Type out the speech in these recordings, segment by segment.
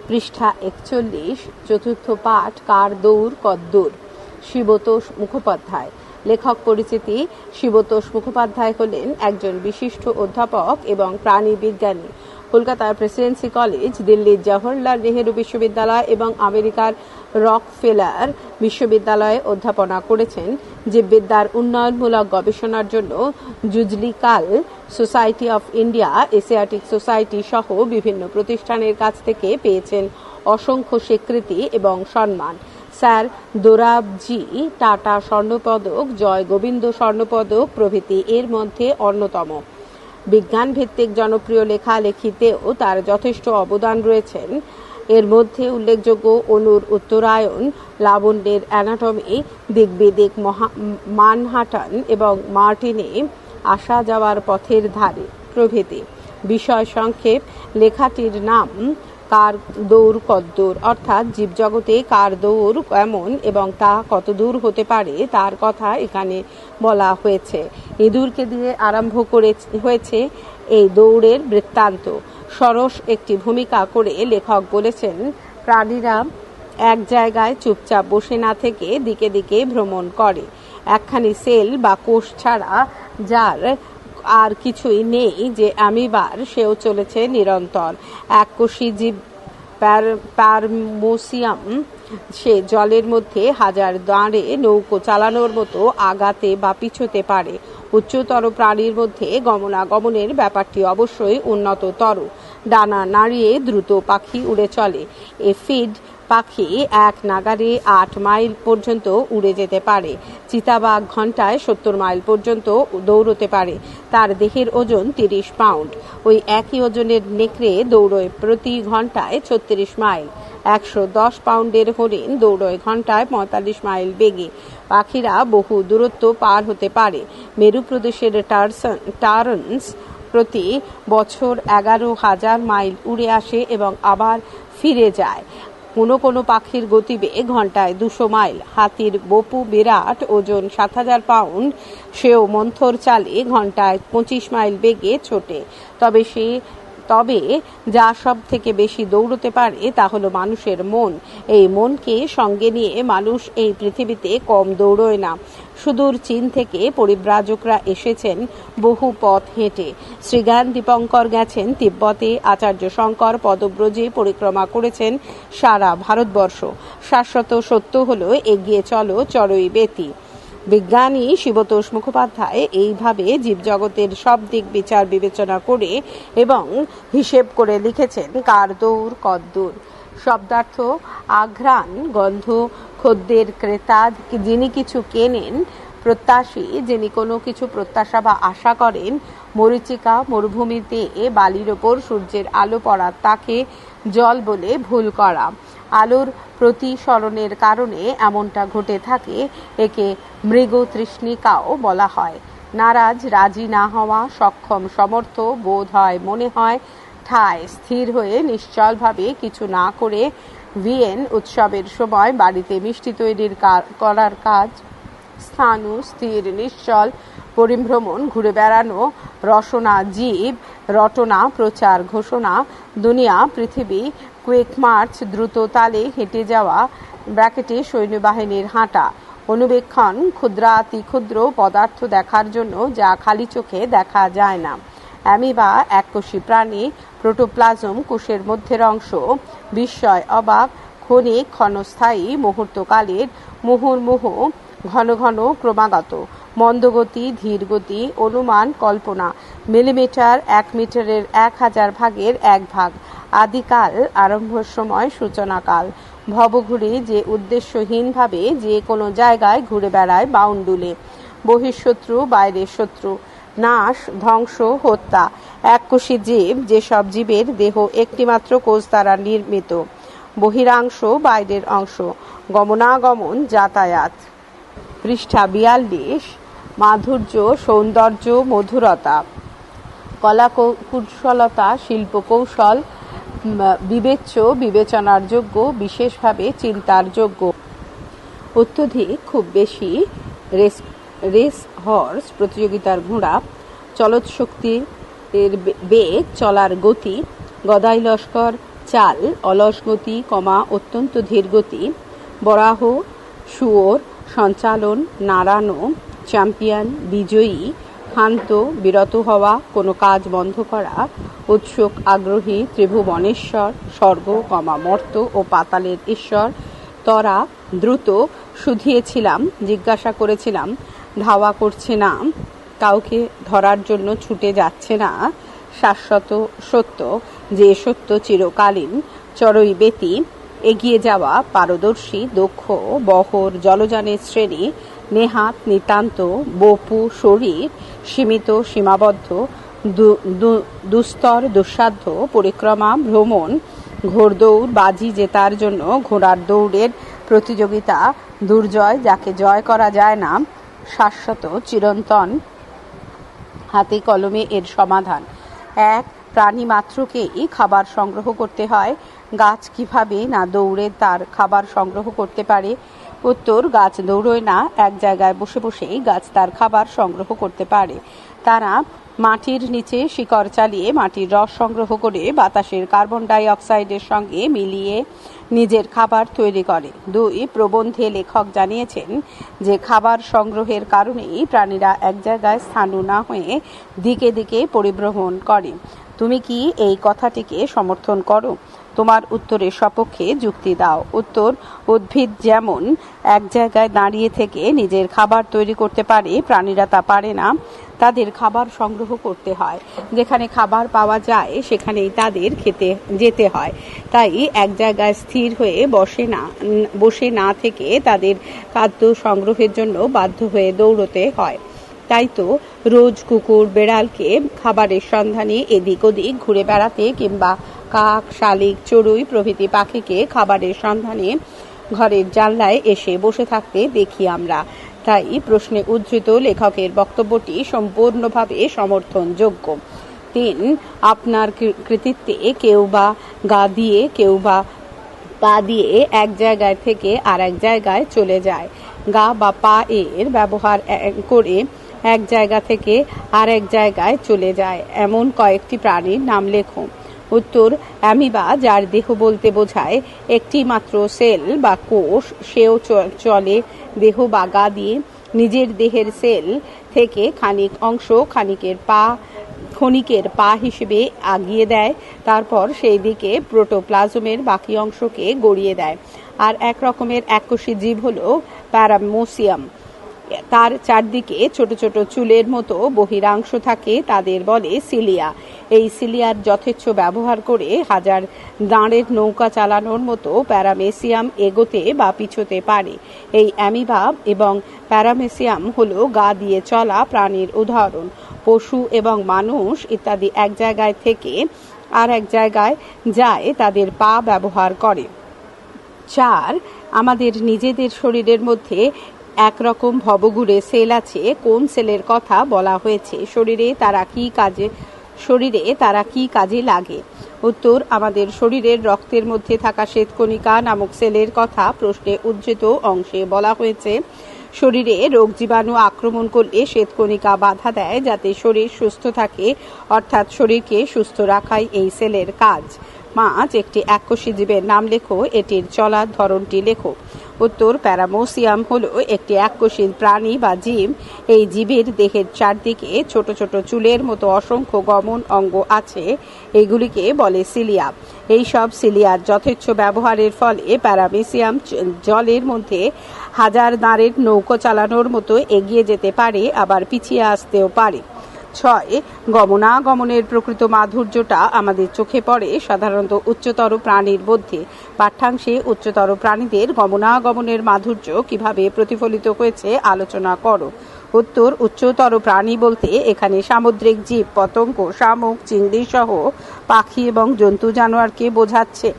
পৃষ্ঠা 41, চতুর্থ পাঠ। কার দৌড় কদ্দূর। শিবতোষ মুখোপাধ্যায়। লেখক পরিচিতি: শিবতোষ মুখোপাধ্যায় হলেন একজন বিশিষ্ট অধ্যাপক এবং প্রাণী বিজ্ঞানী। কলকাতার প্রেসিডেন্সি কলেজ, দিল্লির জওহরলাল নেহেরু বিশ্ববিদ্যালয় এবং আমেরিকার রকফেলার বিশ্ববিদ্যালয়ে অধ্যাপনা করেছেন। জীববিদ্যার উন্নয়নমূলক গবেষণার জন্য zoological society of India, Asiatic society সহ বিভিন্ন প্রতিষ্ঠানের কাছ থেকে পেয়েছেন অসংখ্য স্বীকৃতি এবং সম্মান। স্যার দোরাবজি টাটা স্বর্ণপদক, জয় গোবিন্দ স্বর্ণপদক প্রভৃতি এর মধ্যে অন্যতম। বিজ্ঞান ভিত্তিক জনপ্রিয় লেখালেখিতেও তার যথেষ্ট অবদান রয়েছেন। এর মধ্যে উল্লেখযোগ্য অণুর উত্তরায়ণ, লাবণ্যের অ্যানাটমি, দিকবিদিক, মানহাটন এবং মার্টিনে আসা যাওয়ার পথের ধারে প্রভৃতি। বিষয় সংক্ষেপ: লেখাটির নাম কার দৌড় কদ্দূর, অর্থাৎ জীবজগতে কার দৌড় কেমন এবং তা কত দূর হতে পারে তার কথা এখানে বলা হয়েছে। ইঁদুরকে দিয়ে আরম্ভ হয়েছে এই দৌড়ের বৃত্তান্ত। সরস একটি ভূমিকা করে লেখক বলেছেন, প্রাণীরা এক জায়গায় চুপচাপ বসে না থেকে দিকে দিকে ভ্রমণ করে। একখানি সেল বা কোষ ছাড়া যার আর কিছুই নেই, যে অ্যামিবার, সেও চলেছে নিরন্তর। এককোষী জীব প্যারমোসিয়াম, সে জলের মধ্যে হাজার দাঁড়ে নৌকো চালানোর মতো আগাতে বা পিছোতে পারে। উচ্চতর প্রাণীর মধ্যে গমনাগমনের ব্যাপারটি অবশ্যই উন্নততর। ডানা নাড়িয়ে দ্রুত পাখি উড়ে চলে। এফিড পাখি এক নাগারে 8 মাইল পর্যন্ত উড়ে যেতে পারে। চিতাবাঘ ঘন্টায় 70 মাইল পর্যন্ত দৌড়তে পারে। তার দেহের ওজন 30 পাউন্ড। ওই একই ওজনের নেকড়ে দৌড়য় প্রতি ঘন্টায় 36 মাইল। 110 পাউন্ডের হরিণ দৌড়য় ঘন্টায় 45 মাইল বেগে। পাখিরা বহু দূরত্ব পার হতে পারে। মেরু প্রদেশের টার্নস প্রতি বছর 11,000 মাইল উড়ে আসে এবং আবার ফিরে যায়। কোনো কোনো পাখির গতিবেগ ঘন্টায় 200 মাইল। হাতির বপু বিরাট, ওজন 7,000 পাউন্ড, সেও মন্থর চালে ঘন্টায় 25 মাইল বেগে ছোটে। তবে যা সব থেকে বেশি দৌড়তে পারে তা হলো মানুষের মন। এই মনকে সঙ্গে নিয়ে মানুষ এই পৃথিবীতে কম দৌড়য় না। সুদূর চীন থেকে পরিব্রাজকরা এসেছেন বহু পথ হেঁটে। শ্রীজ্ঞান দীপঙ্কর গেছেন তিব্বতে, আচার্য শঙ্কর পদব্রজে পরিক্রমা করেছেন সারা ভারতবর্ষ। শাশ্বত সত্য হলো এগিয়ে চলো চড়ই বেতি। বিজ্ঞানী শিবতোষ মুখোপাধ্যায় এইভাবে জীবজগতের সব দিক বিচার বিবেচনা করে এবং হিসেব করে লিখেছেন কার দৌড় কদ্দূর। শব্দার্থ: আঘ্রাণ, গন্ধ, খদ্দের, ক্রেতা, যিনি কিছু কেনেন। প্রত্যাশী, যিনি কোনো কিছু প্রত্যাশা বা আশা করেন। মরীচিকা, মরুভূমিতে বালির ওপর সূর্যের আলো পড়া, তাকে জল বলে ভুল করা। আলোর প্রতিসরণের কারণে এমনটা ঘটে থাকে, একে মৃগতৃষ্ণিকাও বলা হয়। নারাজ, রাজি না হওয়া। সক্ষম, সমর্থ, বোধ হয়, মনে হয়। ঠায়, স্থির হয়ে নিশ্চলভাবে কিছু না করে। ভিয়েন, উৎসবের সময় বাড়িতে মিষ্টি তৈরির করার কাজ। স্থাণু, স্থির, নিশ্চল, পরিভ্রমণ, ঘুরে বেড়ানো। রসনা, জীব। রটনা, প্রচার, ঘোষণা। দুনিয়া, পৃথিবী। কুইক মার্চ, দ্রুত তালে হেঁটে যাওয়া ব্র্যাকেটে সৈন্যবাহিনীর হাঁটা। অনুবেক্ষণ, ক্ষুদ্রাতি ক্ষুদ্র পদার্থ দেখার জন্য যা খালি চোখে দেখা যায় না। অ্যামিবা, এককোষী প্রাণী। প্রোটোপ্লাজম, কোষের মধ্যের অংশ। বিস্ময়, অবাক। ক্ষণিক, ক্ষণস্থায়ী, মুহূর্তকালের। মুহুর্মুহু, ঘন ঘন, ক্রমাগত। মন্দগতি, ধীর গতি। অনুমান, কল্পনা। মিলিমিটার, 1 মিটারের 1000 ভাগের 1 ভাগ। আদিকাল, আরম্ভর সময়, সূচনাকাল। ভবঘুরে, যে উদ্দেশ্যহীনভাবে যে কোনো জায়গায় ঘুরে বেড়ায় বাউন্ডুলে। বহিঃশত্রু, বাইরের শত্রু। নাশ, ধ্বংস, হত্যা। এককোষী জীব, যেসব জীবের দেহ একটিমাত্র কোষ দ্বারা নির্মিত। বহিরাংশ, বাইরের অংশ। গমনাগমন, যাতায়াত। পৃষ্ঠা 42। মাধুর্য, সৌন্দর্য, মধুরতা। কলা কুশলতা, শিল্প কৌশল। বিবেচ্য, বিবেচনার যোগ্য, বিশেষভাবে চিন্তার যোগ্য। অত্যধিক, খুব বেশি। রেস হর্স, প্রতিযোগিতার ঘোড়া। চলৎশক্তির বেগ, চলার গতি। গদাই লস্কর, চাল অলস গতি, অত্যন্ত ধীর গতি, বরাহ, শুয়োর, সঞ্চালন, নাড়ানো, চ্যাম্পিয়ন, বিজয়ী, ক্ষান্ত, বিরত হওয়া, কোনো কাজ বন্ধ করা, উৎসুক, আগ্রহী, ত্রিভুবনেশ্বর, স্বর্গ, মর্ত ও পাতালের ঈশ্বর, তরা, দ্রুত, শুধিয়েছিলাম, জিজ্ঞাসা করেছিলাম, ধাওয়া করছে না, কাউকে ধরার জন্য ছুটে যাচ্ছে না, শাশ্বত, সত্য, যে সত্য চিরকালীন, চরই বেতি, এগিয়ে যাওয়া, পারদর্শী, দক্ষ, বহর, জলযানের শ্রেণী, নেহাত, নিতান্ত, বপু, শরীর, সীমিত, সীমাবদ্ধ, দুস্তর, দুঃসাধ্য, পরিক্রমা, ভ্রমণ, ঘোড়দৌড়, বাজি জেতার জন্য ঘোড়ার দৌড়ের প্রতিযোগিতা, দুর্জয়, যাকে জয় করা যায় না, শাশ্বত, চিরন্তন, হাতে কলমে এর সমাধান। এক, প্রাণী মাত্রকেই খাবার সংগ্রহ করতে হয়। গাছ কিভাবে না দৌড়ে তার খাবার সংগ্রহ করতে পারে? উত্তর, গাছ দৌড়োয় না, এক জায়গায় বসে বসেই গাছ তার খাবার সংগ্রহ করতে পারে। তারা মাটির নিচে শিকড় চালিয়ে মাটির রস সংগ্রহ করে বাতাসের কার্বন ডাই অক্সাইডের সঙ্গে মিলিয়ে নিজের খাবার তৈরি করে। দুই, প্রবন্ধে লেখক জানিয়েছেন যে খাবার সংগ্রহের কারণেই প্রাণীরা এক জায়গায় স্থাণু না হয়ে দিকে দিকে পরিভ্রমণ করে। তুমি কি এই কথাটিকে সমর্থন করো? তোমার উত্তরের সপক্ষে যুক্তি দাও। উত্তর, উদ্ভিদ যেমন এক জায়গায় দাঁড়িয়ে থেকে নিজের খাবার তৈরি করতে পারে, প্রাণীরা তা পারে না, তাদের খাবার সংগ্রহ করতে হয়। যেখানে খাবার পাওয়া যায় সেখানেই তাদের খেতে যেতে হয়। তাই এক জায়গায় স্থির হয়ে বসে না থেকে তাদের খাদ্য সংগ্রহের জন্য বাধ্য হয়ে দৌড়তে হয়। তাই তো রোজ কুকুর বেড়ালকে খাবারের সন্ধানে এদিক ওদিক ঘুরে বেড়াতে, কিংবা কাক, শালিক, চড়ুই প্রভৃতি পাখিকে খাবারের সন্ধানে ঘরের জানলায় এসে বসে থাকতে দেখি আমরা। তাই প্রশ্নে উদ্ধৃত লেখকের বক্তব্যটি সম্পূর্ণভাবে সমর্থনযোগ্য। 3, আপনার কৃতিত্বে কেউ বা গা দিয়ে কেউ বা পা দিয়ে এক জায়গায় থেকে আর এক জায়গায় চলে যায়। গা বা পা এর ব্যবহার করে এক জায়গা থেকে আর এক জায়গায় চলে যায় এমন কয়েকটি প্রাণীর নাম লেখো। উত্তর, অ্যামিবা, যার দেহ বলতে বোঝায় একটি মাত্র সেল বা কোষ, সেও চলে দেহ বা গা দিয়ে। নিজের দেহের সেল থেকে খানিক অংশ ক্ষণিকের পা হিসেবে আগিয়ে দেয়, তারপর সেই দিকে প্রোটোপ্লাজমের বাকি অংশকে গড়িয়ে দেয়। আর এক রকমের এককোষী জীব হলো প্যারামোসিয়াম। তার চারদিকে ছোট ছোট চুলের মতো বহিরাংশ থাকে, তাদের বলে সিলিয়া। এই সিলিয়ার যথেচ্ছ ব্যবহার করে হাজার দাঁড়ের নৌকা চালানোর মতো প্যারামেসিয়াম এগোতে বা পিছোতে পারে। এই অ্যামিবা এবং প্যারামেসিয়াম হলো গা দিয়ে চলা প্রাণীর উদাহরণ। পশু এবং মানুষ ইত্যাদি এক জায়গায় থেকে আর এক জায়গায় যায় তাদের পা ব্যবহার করে। 4, আমাদের নিজেদের শরীরের মধ্যে একরকম ভবঘুরে সেল আছে। কোন সেলের কথা বলা হয়েছে? শরীরে তারা কি কাজে লাগে? উত্তর, আমাদের শরীরের রক্তের মধ্যে থাকা শ্বেতকণিকা নামক সেলের কথা প্রশ্নে উদ্ধৃত অংশে বলা হয়েছে। শরীরে রোগ জীবাণু আক্রমণ করলে শ্বেতকণিকা বাধা দেয় যাতে শরীর সুস্থ থাকে, অর্থাৎ শরীরকে সুস্থ রাখাই এই সেলের কাজ। 5, একটি এককোষী জীবের নাম লেখো, এটির চলার ধরনটি লেখো। উত্তর, প্যারামোসিয়াম হলো একটি এককোষী প্রাণী বা জীব। এই জীবের দেহের চারদিকে ছোট ছোট চুলের মতো অসংখ্য গমন অঙ্গ আছে, এগুলিকে বলে সিলিয়া। এই সব সিলিয়ার যথেচ্ছ ব্যবহারের ফলে প্যারামেসিয়াম জলের মধ্যে হাজার দাঁড়ের নৌকো চালানোর মতো এগিয়ে যেতে পারে, আবার পিছিয়ে আসতেও পারে। 6, গমনাগমনের প্রকৃত মাধুর্যটা আমাদের চোখে পড়ে সাধারণত উচ্চতর প্রাণীর মধ্যে। পাঠ্যাংশে উচ্চতর প্রাণীদের গমনাগমনের মাধুর্য কিভাবে প্রতিফলিত হয়েছে আলোচনা করো। উত্তর, উচ্চতর প্রাণী বলতে এখানে সামুদ্রিক জীব, পতঙ্গ, শামুক, চিংড়ি সহ পাখি এবং জন্তু জানোয়ারকে বোঝাচ্ছে।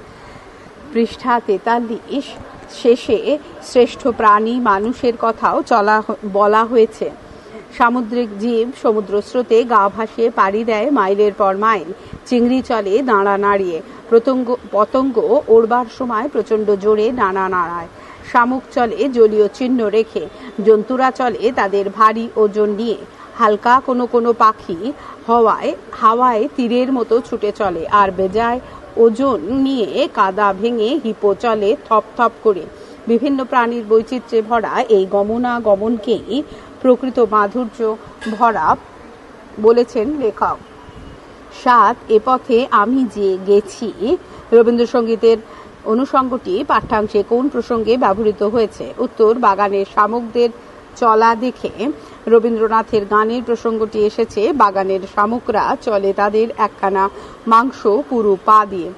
পৃষ্ঠা 43 শেষে শ্রেষ্ঠ প্রাণী মানুষের কথাও বলা হয়েছে। সামুদ্রিক জীব সমুদ্র স্রোতে গা ভাসিয়ে পাড়ি দেয় মাইলের পর মাইল। চিংড়ি চলে দাঁড়া নাড়িয়ে। পতঙ্গ ওড়বার সময় প্রচণ্ড জোরে ডানা নাড়ায়। শামুক চলে জলীয় চিহ্ন রেখে। জন্তুরা চলে তাদের ভারী ওজন নিয়ে। হালকা কোনো কোনো পাখি হাওয়ায় তীরের মতো ছুটে চলে, আর বেজায় ওজন নিয়ে কাদা ভেঙে হিপো চলে থপ থপ করে। বিভিন্ন প্রাণীর বৈচিত্র্যে ভরা এই গমনাগমনকেই প্রকৃত মাধুর্য ভরা বলেছেন লেখক। ৭. এ পথে আমি যে গেছি রবীন্দ্রসঙ্গীতের অনুষঙ্গটি পাঠ্যাংশে কোন প্রসঙ্গে ব্যবহৃত হয়েছে? উত্তর, বাগানের শামুকদের চলা দেখে রবীন্দ্রনাথের গানের প্রসঙ্গটি এসেছে। বাগানের শামুকরা চলে তাদের একখানা মাংস পুরো পা দিয়ে,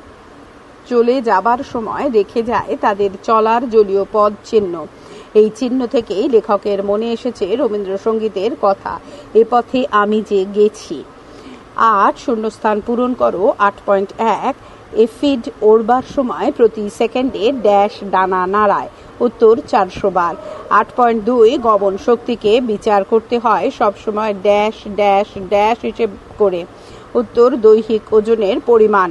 চলে যাবার সময় রেখে যায় তাদের চলার জলীয় পদ চিহ্ন। এই চিহ্ন থেকেই লেখকের মনে এসেছে রবীন্দ্রসঙ্গীতের কথা, এ পথে আমি যে গেছি। ৮. শূন্যস্থান পূরণ করো। ৮.১ এফিড ওড়বার সময় প্রতি সেকেন্ডে ড্যাশ ডানা নাড়ায়? উত্তর, 400 বার। ৮.২ গমন শক্তিকে বিচার করতে হয় সবসময় ড্যাশ ড্যাশ ড্যাশ হিসেব করে? উত্তর, দৈহিক ওজনের পরিমাণ।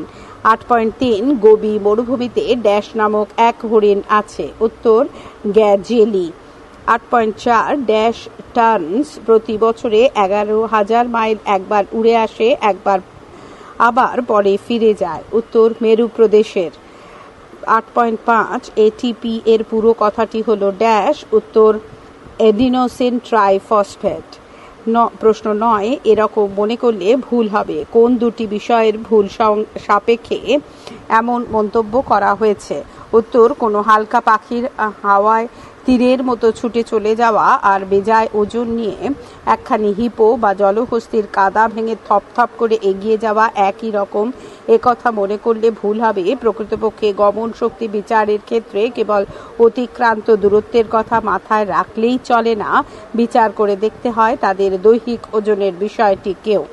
৮.৩ গোবি মরুভূমিতে ড্যাশ নামক এক হরিণ আছে? উত্তর, গ্যাজেলি। ৮.৪ ড্যাশ টার্নস প্রতি বছরে 11,000 মাইল একবার উড়ে আসে, একবার আবার পরে ফিরে যায়? উত্তর, মেরু প্রদেশের। ৮.৫ এটিপি এর পুরো কথাটি হলো ড্যাশ? উত্তর, এডিনোসিন ট্রাইফসফেট। প্রশ্ন ৯, এরকম মনে করলে ভুল হবে। কোন দুটি বিষয়ের ভুল সাপেক্ষে এমন মন্তব্য করা হয়েছে? উত্তর, কোনো হালকা পাখির হাওয়ায় তীরের মতো ছুটে চলে যাওয়া আর বেজায় ওজন নিয়ে একখানি হিপো বা জলহস্তির কাদা ভেঙে থপথপ করে এগিয়ে যাওয়া একই রকম, একথা মনে করলে ভুল হবে। প্রকৃতপক্ষে গমন শক্তি বিচারের ক্ষেত্রে কেবল অতিক্রান্ত দূরত্বের কথা মাথায় রাখলেই চলে না, বিচার করে দেখতে হয় তাদের দৈহিক ওজনের বিষয়টিকেও।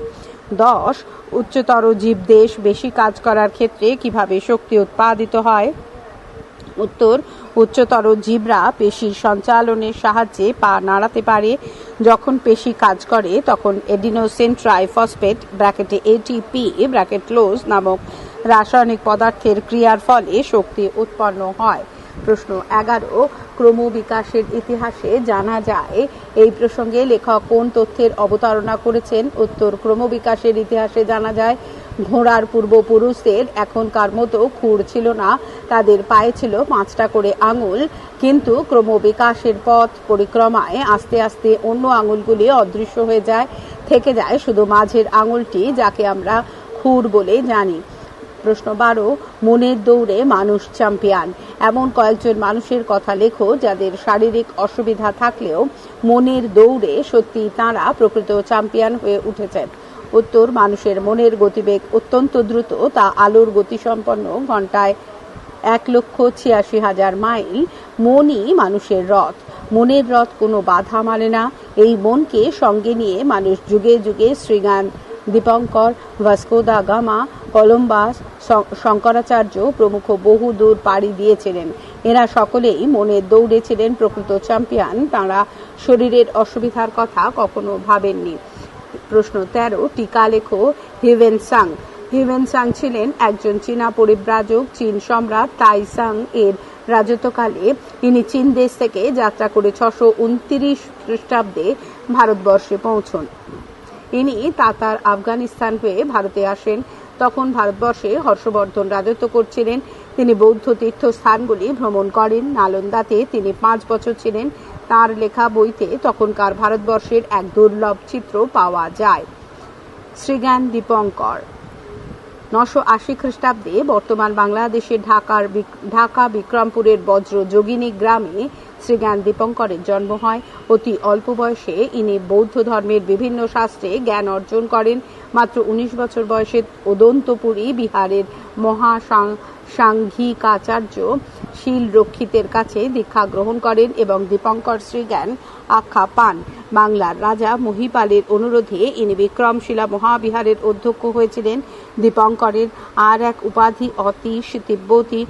১০. উচ্চতর জীবদেশ বেশি কাজ করার ক্ষেত্রে কিভাবে শক্তি উৎপাদিত হয়? উত্তর, উচ্চতর জীবরা পেশি সঞ্চালনের সাহায্যে পা নাড়াতে পারে। যখন পেশি কাজ করে তখন এডিনোসিন ট্রাইফসফেট ব্র্যাকেটে এটিপি ব্র্যাকেট ক্লোজ নামক রাসায়নিক পদার্থের ক্রিয়ার ফলে শক্তি উৎপন্ন হয়। প্রশ্ন ১১, ক্রমবিকাশের ইতিহাসে জানা যায় এই প্রসঙ্গে লেখক কোন তথ্যের অবতারণা করেছেন? উত্তর, ক্রমবিকাশের ইতিহাসে জানা যায় ঘোড়ার পূর্বপুরুষদের এখনকার মতো খুর ছিল না, তাদের পায়ে ছিল 5টা করে আঙুল, কিন্তু ক্রমবিকাশের পথ পরিক্রমায় আস্তে আস্তে অন্য আঙুলগুলি অদৃশ্য হয়ে যায়, থেকে যায় শুধু মাঝের আঙুলটি, যাকে আমরা খুর বলে জানি। প্রশ্ন ১২, মনের দৌড়ে মানুষ চ্যাম্পিয়ন। এমন কয়েকজন মানুষের কথা লেখো যাদের শারীরিক অসুবিধা থাকলেও মনের দৌড়ে সত্যি তাঁরা প্রকৃত চ্যাম্পিয়ন হয়ে উঠেছেন। উত্তর, মানুষের মনের গতিবেগ অত্যন্ত দ্রুত, তা আলোর গতিসম্পন্ন, ঘন্টায় 1,86,000 মাইল। মনই মানুষের রথ, মনের রথ কোনো বাধা মানে না। এই মনকে সঙ্গে নিয়ে মানুষ যুগে যুগে Srigyan, Dipankar, Vasco da Gama, Columbus, Shankaracharya প্রমুখ বহু দূর পাড়ি দিয়েছিলেন। এরা সকলেই মনের দৌড়ে ছিলেন প্রকৃত চ্যাম্পিয়ন, তাঁরা শরীরের অসুবিধার কথা কখনো ভাবেননি। প্রশ্ন ১৩, টিকা লেখো। হিউয়েনসাং। হিউয়েনসাং ছিলেন একজন চীনা পরিব্রাজক। চীন সম্রাট তাইসাং এর রাজত্বকালে ইনি চীন দেশ থেকে যাত্রা করে 629 খ্রিস্টাব্দে ভারতবর্ষে পৌঁছন। ইনি তাতার আফগানিস্তান হয়ে ভারতে আসেন। তখন ভারতবর্ষে হর্ষবর্ধন রাজত্ব করছিলেন। তিনি বৌদ্ধ তীর্থস্থানগুলি ভ্রমণ করেন। নালন্দাতে তিনি 5 বছর ছিলেন। তার লেখা বইতে তখনকার ভারতবর্ষের এক দুর্লভ চিত্র পাওয়া যায়। শ্রীজ্ঞান দীপঙ্কর। 980 খ্রিস্টাব্দে বর্তমান বাংলাদেশের ঢাকা বিক্রমপুরের বজ্র যোগিনী গ্রামে শ্রীজ্ঞান দীপঙ্করের জন্ম হয়। অতি অল্প বয়সে ইনি বৌদ্ধ ধর্মের বিভিন্ন শাস্ত্রে জ্ঞান অর্জন করেন। মাত্র 19 বছর বয়সে অদন্তপুরী বিহারের মহাসাংঘিকাচার্য শীল রক্ষিতের কাছে দীক্ষা গ্রহণ করেন এবং দীপঙ্কর শ্রীজ্ঞান আখ্যা পান। বাংলার রাজা মহিপালের অনুরোধে ইনি বিক্রমশিলা মহাবিহারের অধ্যক্ষ হয়েছিলেন। দীপঙ্করের আর এক উপাধি অতীশ তিব্বতী।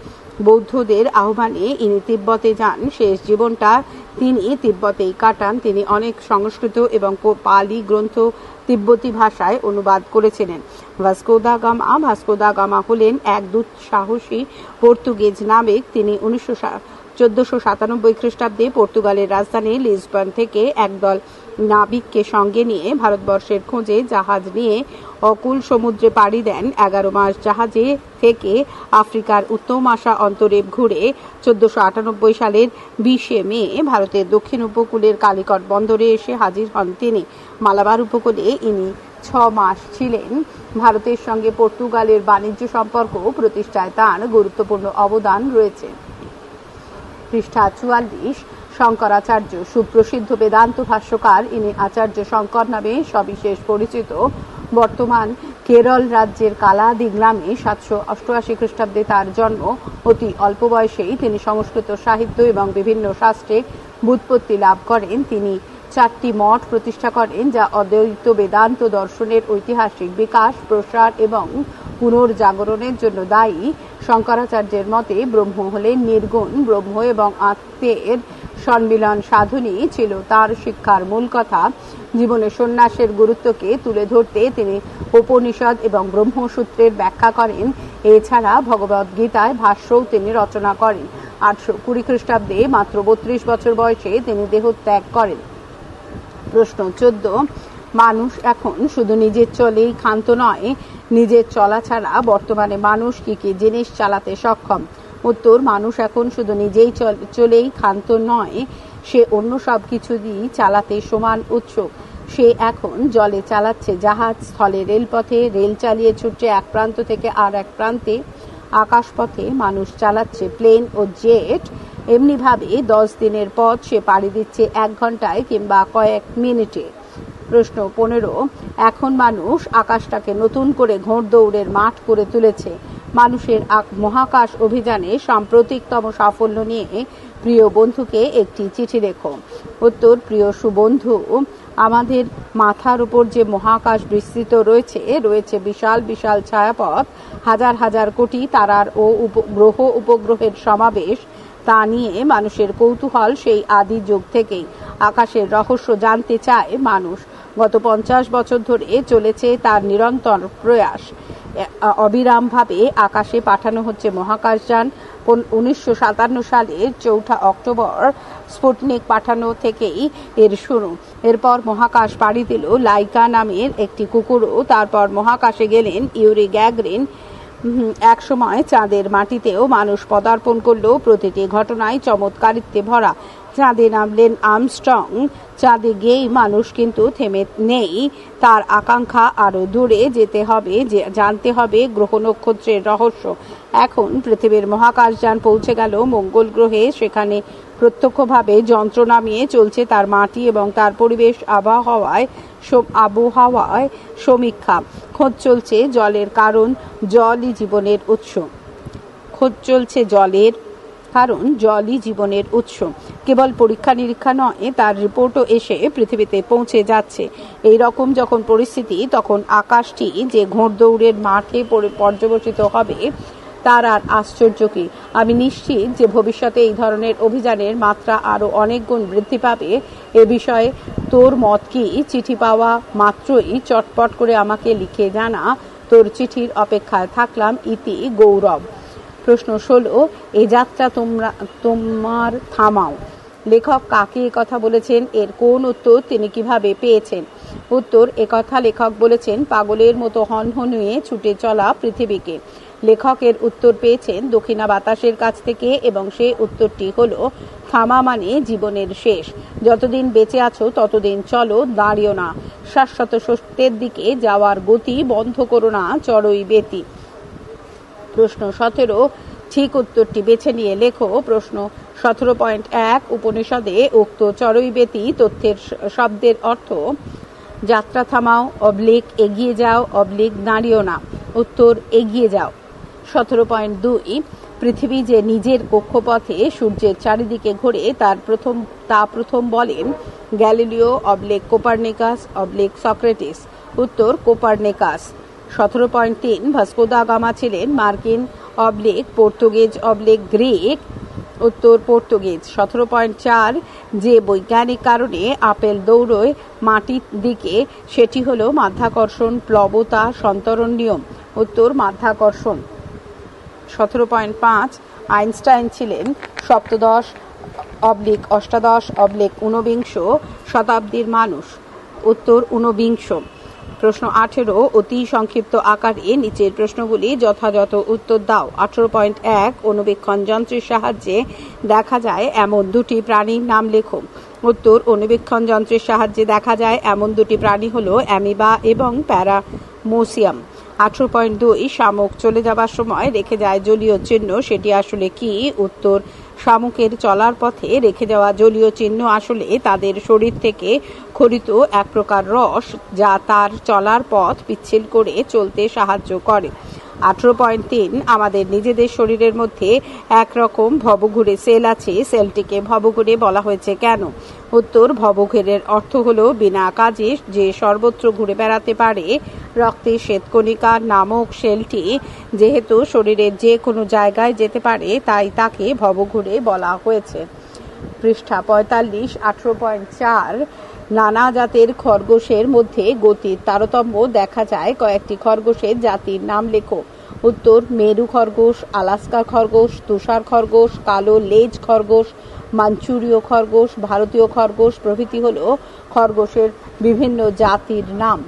বৌদ্ধদের আহ্বানে ইনি তিব্বতে যান। শেষ জীবনটা তিনি তিব্বতেই কাটান। তিনি অনেক সংস্কৃত এবং পালি গ্রন্থ তিব্বতী ভাষায় অনুবাদ করেছিলেন। ভাস্কো দা গামা হলেন এক দুঃসাহসী পর্তুগিজ নাবিক। তিনি 1497 খ্রিস্টাব্দে পর্তুগালের রাজধানী লিসবন থেকে একদল নাবিককে সঙ্গে নিয়ে ভারতবর্ষের খোঁজে জাহাজ নিয়ে অকুল সমুদ্রে পাড়ি দেন। 11 মাস জাহাজে থেকে আফ্রিকার উত্তমাশা অন্তরীপ ঘুরে 1498 সালের 20 মে ভারতের দক্ষিণ উপকূলের কালিকট বন্দরে এসে হাজির হন তিনি। মালাবার উপকূলে ইনি 6 মাস ছিলেন। ভারতের সঙ্গে পর্তুগালের বাণিজ্য সম্পর্ক প্রতিষ্ঠায় তাঁর গুরুত্বপূর্ণ অবদান রয়েছে। পৃষ্ঠা 44। শঙ্করাচার্য সুপ্রসিদ্ধ বেদান্ত ভাষ্যকার। ইনি আচার্য শঙ্কর নামে সবিশেষ পরিচিত। বর্তমান কেরল রাজ্যের কালাদি গ্রামে 788 খ্রিস্টাব্দে তার জন্ম। অতি অল্প বয়সেই তিনি সংস্কৃত সাহিত্য এবং বিভিন্ন শাস্ত্রে ব্যুৎপত্তি লাভ করেন। তিনি 4টি মঠ প্রতিষ্ঠা করেন, যা অদ্বৈত বেদান্ত দর্শনের ঐতিহাসিক বিকাশ, প্রসার এবং পুনর্জাগরণের জন্য দায়ী। শঙ্করাচার্যের মতে ব্রহ্ম হলেন নির্গুণ ব্রহ্ম এবং আত্মের সম্মিলন সাধনই ছিল তার শিক্ষার মূল কথা। জীবনে সন্ন্যাসের গুরুত্বকে তুলে ধরতে তিনি উপনিষদ এবং ব্রহ্মসূত্রের ব্যাখ্যা করেন। এছাড়া ভগবদ্গীতায় ভাষ্যও তিনি রচনা করেন। 820 খ্রিস্টাব্দে মাত্র 32 বছর বয়সে তিনি দেহত্যাগ করেন। প্রশ্ন 14। মানুষ এখন শুধু নিজের চলেই ক্ষান্ত নয়, নিজের চলা ছাড়া বর্তমানে মানুষ কি কি জিনিস চালাতে সক্ষম? উত্তর, মানুষ এখন শুধু নিজেই চলেই ক্ষান্ত নয়, সে অন্য সব কিছুই চালাতে সমান উৎসুক। সে এখন জলে চালাচ্ছে জাহাজ, স্থলে রেলপথে রেল চালিয়ে ছুটছে এক প্রান্ত থেকে আর এক প্রান্তে, আকাশপথে মানুষ চালাচ্ছে প্লেন ও জেট। এমনিভাবে 10 দিনের পথ সে পাড়ি দিচ্ছে 1 ঘন্টায় কিংবা কয়েক মিনিটে। প্রশ্ন 15। এখন মানুষ আকাশটাকে নতুন করে ঘোড়দৌড়ের মাঠ করে তুলেছে। মানুষের মহাকাশ অভিযানে সাম্প্রতিকতম সাফল্য নিয়ে প্রিয় বন্ধুকে একটি চিঠি লেখো। উত্তর, প্রিয় সুবন্ধু, আমাদের মাথার উপর যে মহাকাশ বিস্তৃত রয়েছে বিশাল বিশাল ছায়াপথ, হাজার হাজার কোটি তারার ও গ্রহ উপগ্রহের সমাবেশ, তা নিয়ে মানুষের কৌতূহল সেই আদি যুগ থেকেই। আকাশের রহস্য জানতে চায় মানুষ। গত 50 বছর ধরে চলেছে তার নিরন্তর প্রয়াস। অবিরামভাবে আকাশে পাঠানো হচ্ছে মহাকাশযান। 1957 সালের 4 অক্টোবর স্পুটনিক পাঠানো থেকেই এর শুরু। এরপর মহাকাশ পাড়ি দিল লাইকা নামের একটি কুকুরও। তারপর মহাকাশে গেলেন ইউরি গ্যাগরিন। এক সময় চাঁদের মাটিতেও মানুষ পদার্পণ করল। প্রতিটি ঘটনায় চমৎকারিত্বে ভরা। চাঁদে নামলেন আর্মস্ট্রং। চাঁদে গিয়েই মানুষ কিন্তু থেমে নেই, তার আকাঙ্ক্ষা আরো দূরে যেতে হবে, জানতে হবে গ্রহ নক্ষত্রের রহস্য। এখন পৃথিবীর মহাকাশযান পৌঁছে গেল মঙ্গল গ্রহে। সেখানে প্রত্যক্ষভাবে যন্ত্র নামিয়ে চলছে তার মাটি এবং তার পরিবেশ আবহাওয়ায় সমীক্ষা। খোঁজ চলছে জলের, কারণ জলই জীবনের উৎস। জলই জীবনের উৎস। কেবল পরীক্ষা নিরীক্ষা নয়, তার রিপোর্টও এসে পৃথিবীতে পৌঁছে যাচ্ছে। এই রকম যখন পরিস্থিতি, তখন আকাশটি যে ঘোড়দৌড়ের মাঠে পর্যবসিত হবে, তার আর আশ্চর্য কি? আমি নিশ্চিত যে ভবিষ্যতে এই ধরনের অভিযানের মাত্রা আরো অনেক গুণ বৃদ্ধি পাবে। এ বিষয়ে তোর মত কি? চিঠি পাওয়া মাত্রই চটপট করে আমাকে লিখে জানা। তোর চিঠির অপেক্ষায় থাকলাম। ইতি গৌরব। প্রশ্ন 16। এই যাত্রা তোমার থামাও। লেখক কাকে কথা বলেছেন? এর কোন উত্তর তিনি কিভাবে পেয়েছেন? উত্তর, একথা লেখক বলেছেন পাগলের মতো হনহনিয়ে ছুটে চলা পৃথিবীকে। লেখকের উত্তর পেয়েছেন দক্ষিণা বাতাসের কাছ থেকে, এবং সে উত্তরটি হলো থামা মানে জীবনের শেষ। যতদিন বেঁচে আছো ততদিন চলো, দাঁড়িও না। শাশ্বত সত্যের দিকে যাওয়ার গতি বন্ধ করো না, চড়ই বেতি। প্রশ্ন 17। ঠিক উত্তরটি বেছে নিয়ে লেখো। প্রশ্ন 17.1। উপনিষদে উক্ত চড়ই বেতি তথ্যের শব্দের অর্থ যাত্রা থামাও, এগিয়ে যাও, দাঁড়িও না। উত্তর, এগিয়ে যাও। 17.2। পৃথিবী যে নিজের কক্ষপথে সূর্যের চারিদিকে ঘোরে তা প্রথম বলেন গ্যালিলিও কোপার্নিকাস সক্রেটিস। উত্তর, কোপার্নিকাস। 17.3। ভাস্কো দা গামা ছিলেন মার্কিন পর্তুগিজ গ্রিক। উত্তর, পর্তুগিজ। 17.4। যে বৈজ্ঞানিক কারণে আপেল দৌড়য় মাটির দিকে, সেটি হলো মাধ্যাকর্ষণ, প্লবতা, সন্তরণ নিয়ম। উত্তর, মাধ্যাকর্ষণ। 17.5। আইনস্টাইন ছিলেন সপ্তদশ/অষ্টাদশ/ঊনবিংশ শতাব্দীর মানুষ? উত্তর ঊনবিংশ। প্রশ্ন 18, অতি সংক্ষিপ্ত আকারে নিচের প্রশ্নগুলি যথাযথ উত্তর দাও। 18.1 অণুবীক্ষণ যন্ত্রের সাহায্যে দেখা যায় এমন দুটি প্রাণীর নাম লেখো। উত্তর, অণুবীক্ষণ যন্ত্রের সাহায্যে দেখা যায় এমন দুটি প্রাণী হলো অ্যামিবা এবং প্যারামোসিয়াম। 18.2 শামুক চলে যাবার সময় রেখে যায় জলীয় চিহ্ন, সেটি আসলে কি? উত্তর, শামুকের চলার পথে রেখে যাওয়া জলীয় চিহ্ন আসলে তাদের শরীর থেকে খরিত এক প্রকার রস, যা তার চলার পথ পিচ্ছিল করে চলতে সাহায্য করে। 18.3 আমাদের নিজেদের শরীরের মধ্যে একরকম ভবঘুরে সেল আছে, সেলটিকে ভবঘুরে বলা হয়েছে কেন? উত্তর, ভবঘুরের অর্থ হলো বিনা কাজে যে সর্বত্র ঘুরে বেড়াতে পারে। রক্তে শ্বেতকণিকা নামক সেলটি যেহেতু শরীরের যে কোনো জায়গায় যেতে পারে, তাই তাকে ভবঘুরে বলা হয়েছে। পৃষ্ঠা 45। 18.4 নানা জাতের খরগোশের মধ্যে গতির তারতম্য দেখা যায়, কয়েকটি খরগোশের জাতির নাম লেখো। উত্তর, মেরু খরগোশ, আলাস্কা খরগোশ, তুষার খরগোশ, কালো লেজ খরগোশ, মাঞ্চুরীয় খরগোশ, ভারতীয় খরগোশ প্রভৃতি হলো খরগোশের বিভিন্ন জাতির নাম।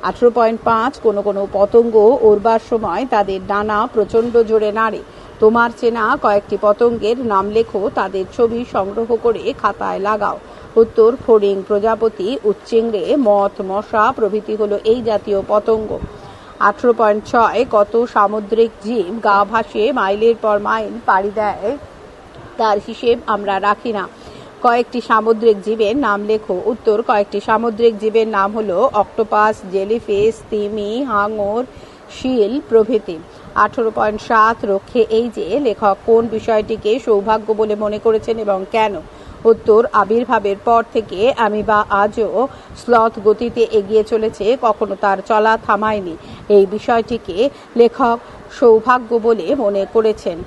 18.5 কোনো কোনো পতঙ্গ ওড়বার সময় তাদের ডানা প্রচণ্ড জোরে নাড়ে। তোমার চেনা কয়েকটি পতঙ্গের নাম লেখো, তাদের ছবি সংগ্রহ করে খাতায় লাগাও। উত্তর, ফড়িং, প্রজাপতি, উচ্চিংড়ে, মথ, মশা প্রভৃতি হলো এই জাতীয় পতঙ্গ। 18.6 কত সামুদ্রিক জীব গা ভাসিয়ে মাইলের পর মাইল পাড়ি দেয়, তার হিসেব আমরা রাখি না। কয়েকটি সামুদ্রিক জীবের নাম লেখো। উত্তর, কয়েকটি সামুদ্রিক জীবের নাম হলো অক্টোপাস, জেলিফিশ, তিমি, হাঙর, শিল প্রভৃতি। 18.7 রক্ষে এই যে লেখক কোন বিষয়টিকে সৌভাগ্য বলে মনে করেছেন এবং কেন? উত্তর, আবির্ভাবের পর থেকে অ্যামিবা আজও স্লথ গতিতে এগিয়ে চলেছে, কখনো তার চলা থামায়নি। এই বিষয়টিকে লেখক সৌভাগ্য বলে মনে করেছেন,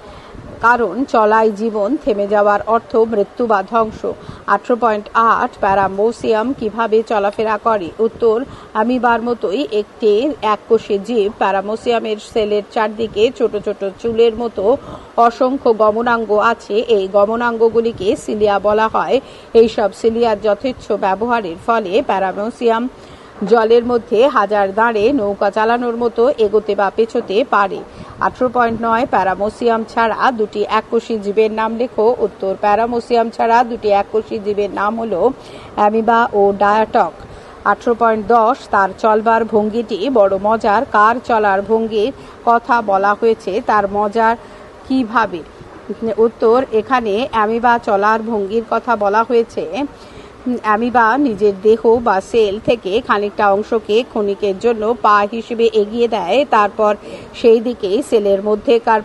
কারণ চলাই জীবন, থেমে যাওয়ার অর্থ মৃত্যু বা ধ্বংস। 18.8 প্যারামোসিয়াম কিভাবে চলাফেরা করে? উত্তর, অ্যামিবার মতোই একটি এককোষী জীব। প্যারামোসিয়ামের সেলের চারদিকে ছোট ছোট চুলের মতো অসংখ্য গমনাঙ্গ আছে। এই গমনাঙ্গগুলিকে সিলিয়া বলা হয়। এইসব সিলিয়ার যথেচ্ছ ব্যবহারের ফলে প্যারামোসিয়াম জলের মধ্যে হাজার দাঁড়ে নৌকা চালানোর মতো এগোতে বা পেছোতে পারে। 18.9 প্যারামোসিয়াম ছাড়া দুটি এককোষী জীবের নাম লেখো। উত্তর, প্যারামোসিয়াম ছাড়া দুটি এককোষী জীবের নাম হলো অ্যামিবা ও ডায়াটক। 18.10 তার চলবার ভঙ্গিটি বড় মজার। কার চলার ভঙ্গির কথা বলা হয়েছে, তার মজার কিভাবে? উত্তর, এখানে অ্যামিবা চলার ভঙ্গির কথা বলা হয়েছে। অ্যামিবা নিজের দেহ বা সেল থেকে খানিকটা অংশকে ক্ষণিকের জন্য পা হিসেবে এগিয়ে দেয়, তারপর সেই দিকেই সেলের মধ্যেকার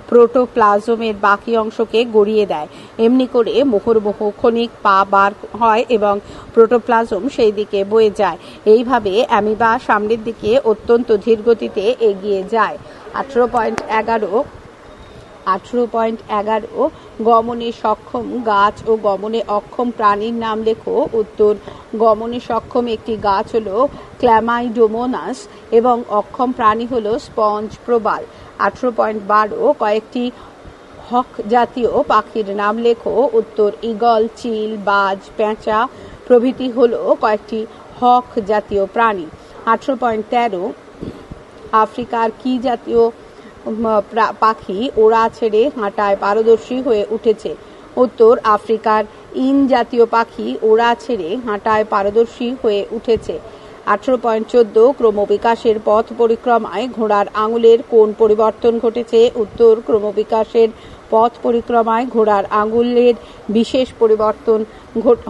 প্রোটোপ্লাজমের বাকি অংশকে গড়িয়ে দেয়। এমনি করে মুহুর্মুহ ক্ষণিক পা বার হয় এবং প্রোটোপ্লাজম সেই দিকে বয়ে যায়। এইভাবে অ্যামিবা সামনের দিকে অত্যন্ত ধীর গতিতে এগিয়ে যায়। 18.11 গমনে সক্ষম গাছ ও গমনে অক্ষম প্রাণীর নাম লেখো। উত্তর, গমনে সক্ষম একটি গাছ হলো ক্ল্যামাইডোমোনাস এবং অক্ষম প্রাণী হলো স্পঞ্জ প্রবাল। 18.12 কয়েকটি হক জাতীয় পাখির নাম লেখো। উত্তর, ঈগল, চিল, বাজ, পেঁচা প্রভৃতি হলো কয়েকটি হক জাতীয় প্রাণী। 18.13 আফ্রিকার কি জাতীয় পাখি ওড়া ছেড়ে হাঁটায় পারদর্শী হয়ে উঠেছে? উত্তর, আফ্রিকার ইন জাতীয় পাখি ওড়া ছেড়ে হাঁটায় পারদর্শী হয়ে উঠেছে। 18.14 ক্রমবিকাশের পথ পরিক্রমায় ঘোড়ার আঙুলের কোন পরিবর্তন ঘটেছে? উত্তর, ক্রমবিকাশের পথ পরিক্রমায় ঘোড়ার আঙুলের বিশেষ পরিবর্তন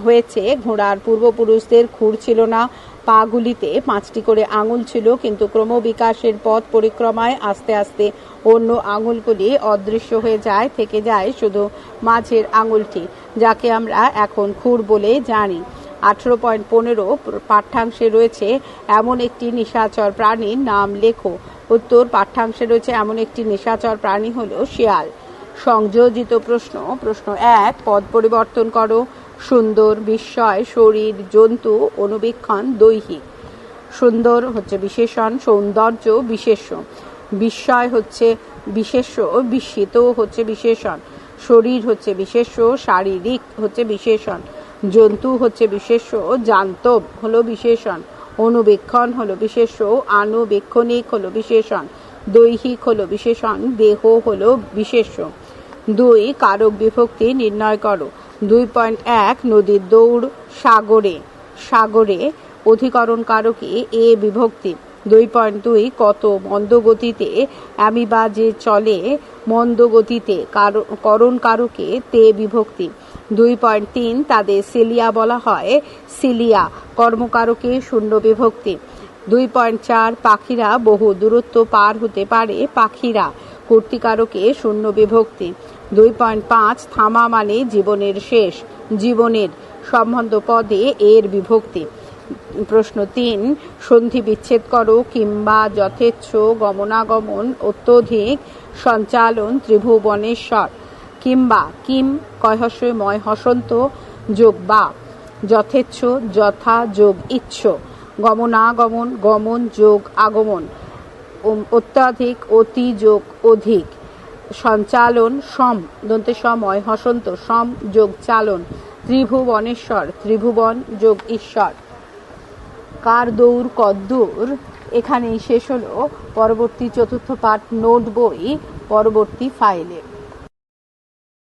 হয়েছে। ঘোড়ার পূর্বপুরুষদের খুর ছিল না, পাগুলিতে 5টি করে আঙুল ছিল, কিন্তু ক্রমবিকাশের পথ পরিক্রমায় আস্তে আস্তে অন্য আঙুলগুলি অদৃশ্য হয়ে যায়, থেকে যায় শুধু মাঝের আঙুলটি, যাকে আমরা এখন খুর বলে জানি। 18.15 পাঠ্যাংশে রয়েছে এমন একটি নিশাচর প্রাণীর নাম লেখো। উত্তর, পাঠ্যাংশে রয়েছে এমন একটি নিশাচর প্রাণী হলো শিয়াল। সংযোজিত প্রশ্ন। প্রশ্ন 1 পদ পরিবর্তন করো। সুন্দর, বিস্ময়, শরীর, জন্তু, অনুবীক্ষণ, দৈহিক। সুন্দর হচ্ছে বিশেষণ, সৌন্দর্য বিশেষ্য, বিস্ময় হচ্ছে বিশেষ্য বিস্মিত হচ্ছে বিশেষণ, শরীর হচ্ছে বিশেষ্য, শারীরিক হচ্ছে বিশেষণ, জন্তু হচ্ছে বিশেষ্য, জান্তব হলো বিশেষণ, অনুবেক্ষণ হলো বিশেষ্য, আনুবেক্ষণিক হলো বিশেষণ, দৈহিক হলো বিশেষণ, দেহ হলো বিশেষ্য। 2 কারক বিভক্তি নির্ণয় করো। 2.1 নদীর দৌড়, সাগরে, সাগরে অধিকরণ কারকে এ বিভক্তি। 2.2 কত মন্দ গতিতে অ্যামিবা যে চলে, মন্দ গতিতে করণ কারকে তে বিভক্তি। 2.3 তাদের সিলিয়া বলা হয়, সিলিয়া কর্মকারকে শূন্য বিভক্তি। 2.4 পাখিরা বহু দূরত্ব পার হতে পারে, পাখিরা কর্তৃকারকে শূন্য বিভক্তি। 2.5 থামা মানে জীবনের শেষ, জীবনের সম্বন্ধ পদে এর বিভক্তি। প্রশ্ন 3 সন্ধি বিচ্ছেদ করো। কিংবা যথেচ্ছ গমনাগমন অত্যধিক সঞ্চালন ত্রিভুবনেশ্বর। কিংবা কিম কয়হস্যই ময় হসন্ত যোগ বা, যথেচ্ছ যথা যোগ ইচ্ছ, গমনাগমন গমন যোগ আগমন, অত্যাধিক অতি যোগ অধিক, সঞ্চালন সম দন্তে সময় হসন্ত সম যোগ চালন, ত্রিভুবনেশ্বর ত্রিভুবন যোগ ঈশ্বর। কার দৌড় কদ্দূর এখানেই শেষ হলো। পরবর্তী চতুর্থ পাঠ নোট বই পরবর্তী ফাইলে।